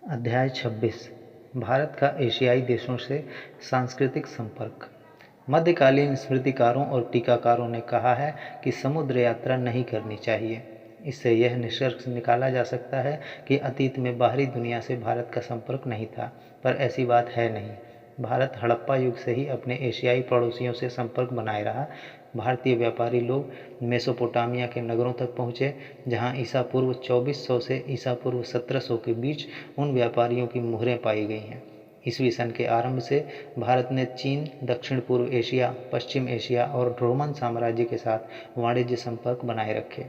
अध्याय 26 भारत का एशियाई देशों से सांस्कृतिक संपर्क। मध्यकालीन स्मृतिकारों और टीकाकारों ने कहा है कि समुद्र यात्रा नहीं करनी चाहिए। इससे यह निष्कर्ष निकाला जा सकता है कि अतीत में बाहरी दुनिया से भारत का संपर्क नहीं था, पर ऐसी बात है नहीं। भारत हड़प्पा युग से ही अपने एशियाई पड़ोसियों से संपर्क बनाए रहा। भारतीय व्यापारी लोग मेसोपोटामिया के नगरों तक पहुँचे, जहाँ ईसा पूर्व 2400 से ईसा पूर्व 1700 के बीच उन व्यापारियों की मुहरें पाई गई हैं। ईस्वी सन के आरंभ से भारत ने चीन, दक्षिण पूर्व एशिया, पश्चिम एशिया और रोमन साम्राज्य के साथ वाणिज्य संपर्क बनाए रखे।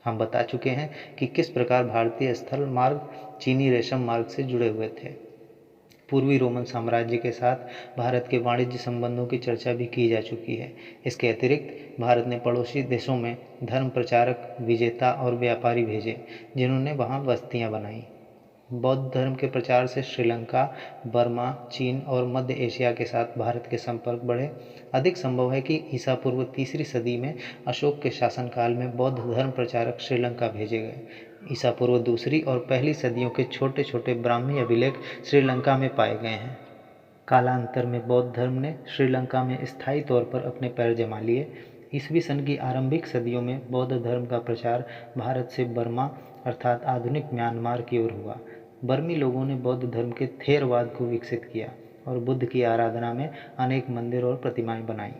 हम बता चुके हैं कि किस प्रकार भारतीय स्थल मार्ग चीनी रेशम मार्ग से जुड़े हुए थे। पूर्वी रोमन साम्राज्य के साथ भारत के वाणिज्य संबंधों की चर्चा भी की जा चुकी है। इसके अतिरिक्त भारत ने पड़ोसी देशों में धर्म प्रचारक, विजेता और व्यापारी भेजे, जिन्होंने वहां बस्तियां बनाई। बौद्ध धर्म के प्रचार से श्रीलंका, बर्मा, चीन और मध्य एशिया के साथ भारत के संपर्क बढ़े। अधिक संभव है कि ईसा पूर्व 3री सदी में अशोक के शासनकाल में बौद्ध धर्म प्रचारक श्रीलंका भेजे गए। ईसा पूर्व 2री और 1ली सदियों के छोटे छोटे ब्राह्मी अभिलेख श्रीलंका में पाए गए हैं। कालांतर में बौद्ध धर्म ने श्रीलंका में स्थायी तौर पर अपने पैर जमा लिए। ईस्वी सन की आरंभिक सदियों में बौद्ध धर्म का प्रचार भारत से बर्मा अर्थात आधुनिक म्यांमार की ओर हुआ। बर्मी लोगों ने बौद्ध धर्म के थेरवाद को विकसित किया और बुद्ध की आराधना में अनेक मंदिर और प्रतिमाएं बनाई।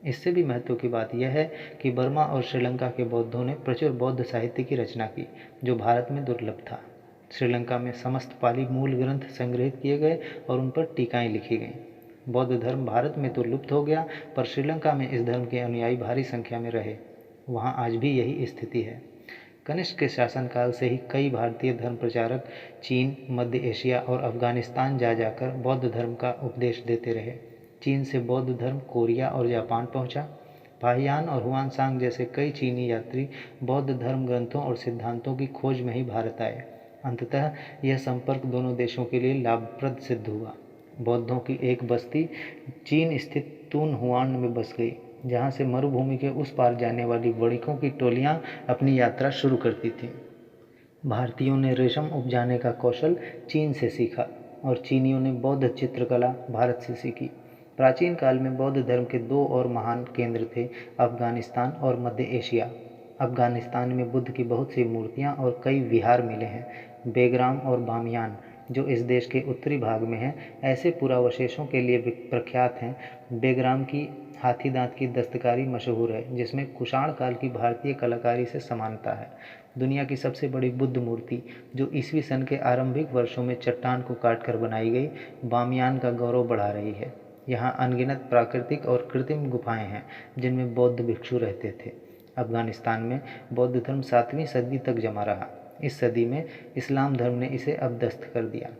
इससे भी महत्व की बात यह है कि बर्मा और श्रीलंका के बौद्धों ने प्रचुर बौद्ध साहित्य की रचना की, जो भारत में दुर्लभ था। श्रीलंका में समस्त पाली मूल ग्रंथ संग्रहित किए गए और उन पर टीकाएं लिखी गईं। बौद्ध धर्म भारत में तो लुप्त हो गया, पर श्रीलंका में इस धर्म के अनुयायी भारी संख्या में रहे। वहाँ आज भी यही स्थिति है। कनिष्क के शासनकाल से ही कई भारतीय धर्म प्रचारक चीन, मध्य एशिया और अफगानिस्तान जा जाकर बौद्ध धर्म का उपदेश देते रहे। चीन से बौद्ध धर्म कोरिया और जापान पहुंचा। फाहियान और हुआनसांग जैसे कई चीनी यात्री बौद्ध धर्म ग्रंथों और सिद्धांतों की खोज में ही भारत आए। अंततः यह संपर्क दोनों देशों के लिए लाभप्रद सिद्ध हुआ। बौद्धों की एक बस्ती चीन स्थित तून हुआन में बस गई, जहाँ से मरुभूमि के उस पार जाने वाली वणिकों की टोलियाँ अपनी यात्रा शुरू करती थीं। भारतीयों ने रेशम उपजाने का कौशल चीन से सीखा और चीनियों ने बौद्ध चित्रकला भारत से सीखी। प्राचीन काल में बौद्ध धर्म के 2 और महान केंद्र थे, अफगानिस्तान और मध्य एशिया। अफगानिस्तान में बुद्ध की बहुत सी मूर्तियाँ और कई विहार मिले हैं। बेग्राम और बामियान, जो इस देश के उत्तरी भाग में हैं, ऐसे पुरावशेषों के लिए प्रख्यात हैं। बेग्राम की हाथी दांत की दस्तकारी मशहूर है, जिसमें कुषाण काल की भारतीय कलाकारी से समानता है। दुनिया की सबसे बड़ी बुद्ध मूर्ति, जो ईस्वी सन के आरंभिक वर्षों में चट्टान को काटकर बनाई गई, बामियान का गौरव बढ़ा रही है। यहाँ अनगिनत प्राकृतिक और कृत्रिम गुफाएं हैं, जिनमें बौद्ध भिक्षु रहते थे। अफगानिस्तान में बौद्ध धर्म 7वीं सदी तक जमा रहा। इस सदी में इस्लाम धर्म ने इसे अपदस्थ कर दिया।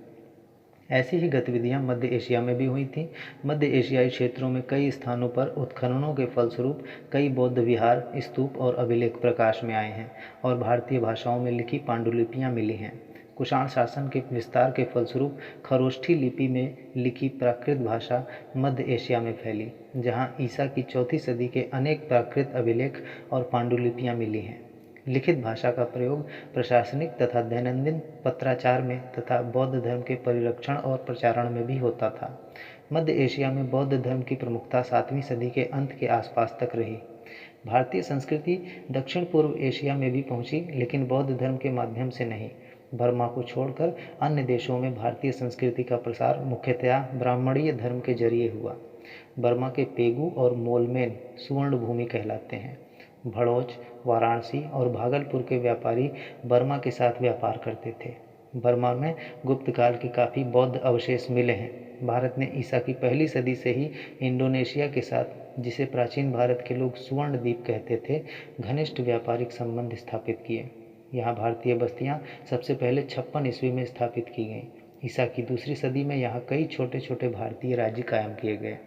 ऐसी ही गतिविधियां मध्य एशिया में भी हुई थीं। मध्य एशियाई क्षेत्रों में कई स्थानों पर उत्खननों के फलस्वरूप कई बौद्ध विहार, स्तूप और अभिलेख प्रकाश में आए हैं और भारतीय भाषाओं में लिखी पांडुलिपियां मिली हैं। कुषाण शासन के विस्तार के फलस्वरूप खरोष्ठी लिपि में लिखी प्राकृत भाषा मध्य एशिया में फैली, जहां ईसा की 4वीं सदी के अनेक प्राकृत अभिलेख और पांडुलिपियां मिली हैं। लिखित भाषा का प्रयोग प्रशासनिक तथा दैनंदिन पत्राचार में तथा बौद्ध धर्म के परिरक्षण और प्रचारण में भी होता था। मध्य एशिया में बौद्ध धर्म की प्रमुखता 7वीं सदी के अंत के आसपास तक रही। भारतीय संस्कृति दक्षिण पूर्व एशिया में भी पहुंची, लेकिन बौद्ध धर्म के माध्यम से नहीं। बर्मा को छोड़कर अन्य देशों में भारतीय संस्कृति का प्रसार मुख्यतया ब्राह्मणीय धर्म के जरिए हुआ। बर्मा के पेगू और मोलमेन सुवर्ण भूमि कहलाते हैं। भड़ोच, वाराणसी और भागलपुर के व्यापारी बर्मा के साथ व्यापार करते थे। बर्मा में गुप्त काल के काफ़ी बौद्ध अवशेष मिले हैं। भारत ने ईसा की 1ली सदी से ही इंडोनेशिया के साथ, जिसे प्राचीन भारत के लोग सुवर्ण द्वीप कहते थे, घनिष्ठ व्यापारिक संबंध स्थापित किए। यहाँ भारतीय बस्तियाँ सबसे पहले 56 ईस्वी में स्थापित की गईं। ईसा की 2री सदी में यहाँ कई छोटे छोटे भारतीय राज्य कायम किए गए।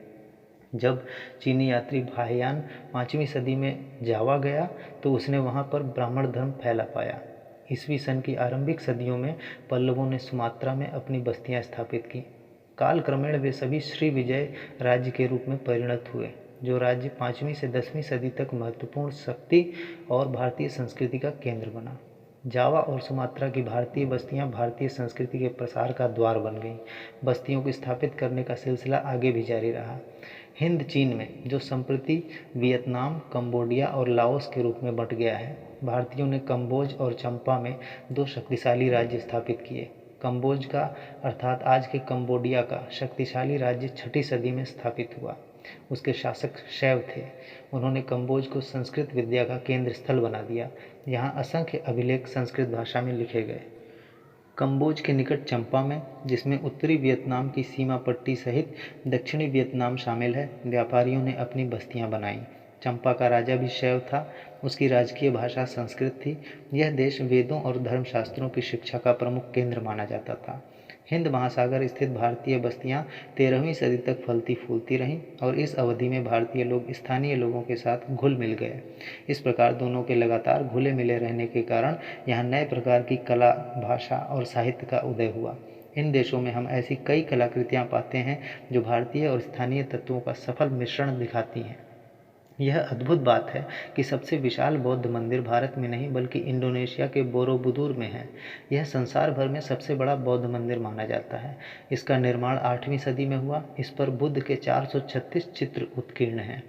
जब चीनी यात्री फाहियान 5वीं सदी में जावा गया, तो उसने वहाँ पर ब्राह्मण धर्म फैला पाया। ईस्वी सन की आरंभिक सदियों में पल्लवों ने सुमात्रा में अपनी बस्तियाँ स्थापित की। कालक्रमेण वे सभी श्री विजय राज्य के रूप में परिणत हुए, जो राज्य 5वीं से 10वीं सदी तक महत्वपूर्ण शक्ति और भारतीय संस्कृति का केंद्र बना। जावा और सुमात्रा की भारतीय बस्तियां भारतीय संस्कृति के प्रसार का द्वार बन गईं। बस्तियों को स्थापित करने का सिलसिला आगे भी जारी रहा। हिंद चीन में, जो संप्रति वियतनाम, कंबोडिया और लाओस के रूप में बंट गया है। भारतीयों ने कंबोज और चंपा में दो शक्तिशाली राज्य स्थापित किए। कंबोज का अर्थात आज के कंबोडिया का शक्तिशाली राज्य 6ठी सदी में स्थापित हुआ। उसके शासक शैव थे। उन्होंने कंबोज को संस्कृत विद्या का केंद्र स्थल बना दिया। यहाँ असंख्य अभिलेख संस्कृत भाषा में लिखे गए। कंबोज के निकट चंपा में, जिसमें उत्तरी वियतनाम की सीमा पट्टी सहित दक्षिणी वियतनाम शामिल है, व्यापारियों ने अपनी बस्तियां बनाईं। चंपा का राजा भी शैव था। उसकी राजकीय भाषा संस्कृत थी। यह देश वेदों और धर्मशास्त्रों की शिक्षा का प्रमुख केंद्र माना जाता था। हिंद महासागर स्थित भारतीय बस्तियां 13वीं सदी तक फलती फूलती रहीं और इस अवधि में भारतीय लोग स्थानीय लोगों के साथ घुल मिल गए। इस प्रकार दोनों के लगातार घुले मिले रहने के कारण यहाँ नए प्रकार की कला, भाषा और साहित्य का उदय हुआ। इन देशों में हम ऐसी कई कलाकृतियाँ पाते हैं जो भारतीय और स्थानीय तत्वों का सफल मिश्रण दिखाती हैं। यह अद्भुत बात है कि सबसे विशाल बौद्ध मंदिर भारत में नहीं बल्कि इंडोनेशिया के बोरोबुदुर में है। यह संसार भर में सबसे बड़ा बौद्ध मंदिर माना जाता है। इसका निर्माण 8वीं सदी में हुआ। इस पर बुद्ध के 436 चित्र उत्कीर्ण हैं।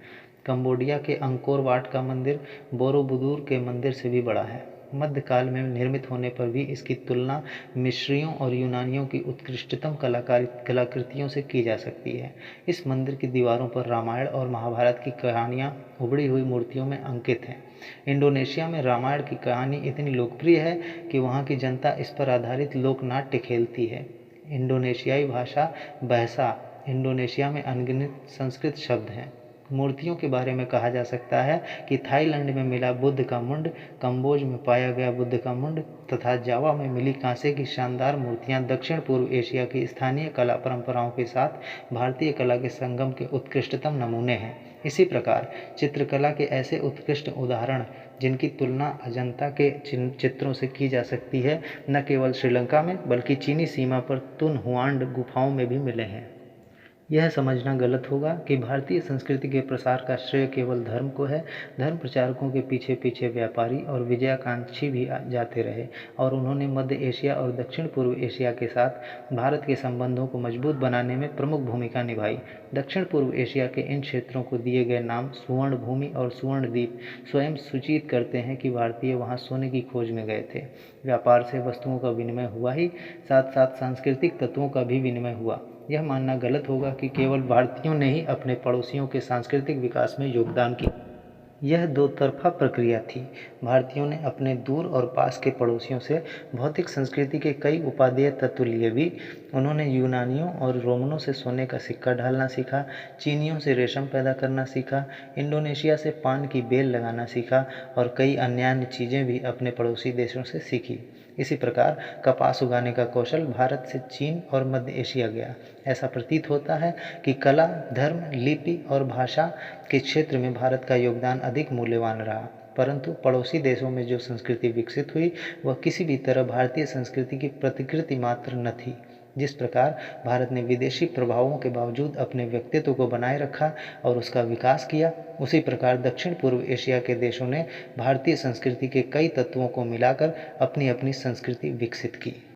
कंबोडिया के अंकोर वाट का मंदिर बोरोबुदुर के मंदिर से भी बड़ा है। मध्यकाल में निर्मित होने पर भी इसकी तुलना मिस्रियों और यूनानियों की उत्कृष्टतम कलाकृतियों से की जा सकती है। इस मंदिर की दीवारों पर रामायण और महाभारत की कहानियाँ उभरी हुई मूर्तियों में अंकित हैं। इंडोनेशिया में रामायण की कहानी इतनी लोकप्रिय है कि वहाँ की जनता इस पर आधारित लोकनाट्य खेलती है। इंडोनेशियाई भाषा बहसा इंडोनेशिया में अनगिनत संस्कृत शब्द हैं। मूर्तियों के बारे में कहा जा सकता है कि थाईलैंड में मिला बुद्ध का मुंड, कंबोज में पाया गया बुद्ध का मुंड तथा जावा में मिली कांसे की शानदार मूर्तियां दक्षिण पूर्व एशिया की स्थानीय कला परंपराओं के साथ भारतीय कला के संगम के उत्कृष्टतम नमूने हैं। इसी प्रकार चित्रकला के ऐसे उत्कृष्ट उदाहरण जिनकी तुलना अजंता के चित्रों से की जा सकती है, न केवल श्रीलंका में बल्कि चीनी सीमा पर तुन हुआंड गुफाओं में भी मिले हैं। यह समझना गलत होगा कि भारतीय संस्कृति के प्रसार का श्रेय केवल धर्म को है। धर्म प्रचारकों के पीछे पीछे व्यापारी और विजयाकांक्षी भी जाते रहे और उन्होंने मध्य एशिया और दक्षिण पूर्व एशिया के साथ भारत के संबंधों को मजबूत बनाने में प्रमुख भूमिका निभाई। दक्षिण पूर्व एशिया के इन क्षेत्रों को दिए गए नाम सुवर्ण भूमि और सुवर्ण द्वीप स्वयं सूचित करते हैं कि भारतीय वहाँ सोने की खोज में गए थे। व्यापार से वस्तुओं का विनिमय हुआ ही साथ साथ सांस्कृतिक तत्वों का भी विनिमय हुआ। यह मानना गलत होगा कि केवल भारतीयों ने ही अपने पड़ोसियों के सांस्कृतिक विकास में योगदान किया। यह दो तरफा प्रक्रिया थी। भारतीयों ने अपने दूर और पास के पड़ोसियों से भौतिक संस्कृति के कई उपादेय तत्व लिए भी। उन्होंने यूनानियों और रोमनों से सोने का सिक्का ढालना सीखा, चीनियों से रेशम पैदा करना सीखा, इंडोनेशिया से पान की बेल लगाना सीखा और कई अन्य चीज़ें भी अपने पड़ोसी देशों से सीखी। इसी प्रकार कपास उगाने का कौशल भारत से चीन और मध्य एशिया गया। ऐसा प्रतीत होता है कि कला, धर्म, लिपि और भाषा के क्षेत्र में भारत का योगदान अधिक मूल्यवान रहा, परंतु पड़ोसी देशों में जो संस्कृति विकसित हुई वह किसी भी तरह भारतीय संस्कृति की प्रतिकृति मात्र न थी। जिस प्रकार भारत ने विदेशी प्रभावों के बावजूद अपने व्यक्तित्व को बनाए रखा और उसका विकास किया, उसी प्रकार दक्षिण पूर्व एशिया के देशों ने भारतीय संस्कृति के कई तत्वों को मिलाकर अपनी अपनी संस्कृति विकसित की।